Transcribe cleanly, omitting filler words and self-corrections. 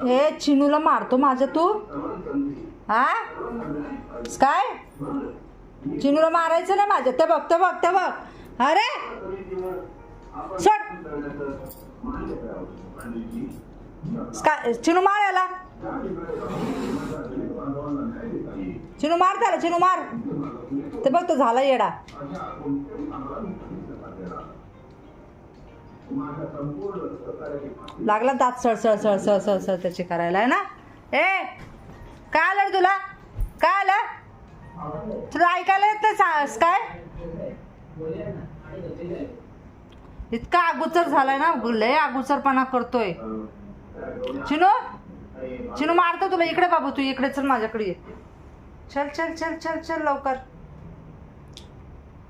हे चिनूला मारतो माझं तू? हा काय? चिनूला मारायचं ना माझं? ते बघ ते बघ ते बघ. अरे सोड. काय चिनू मार याला. चिनू मार त्याला. चिनू मार. ते बघ तो झाला येडा. लागला दात सळ सळ सळ सळ सळ त्याची करायला आहे ना. ए काय आलं तुला? काय आलं तुला? ऐकायला येत नाही काय? इतका अगोचर झालाय ना. लय अगोचरपणा करतोय. चिनू चिनू मारतो तुला. इकडे बाबू तू इकडे चल माझ्याकडे ये. चल चल चल चल चल लवकर.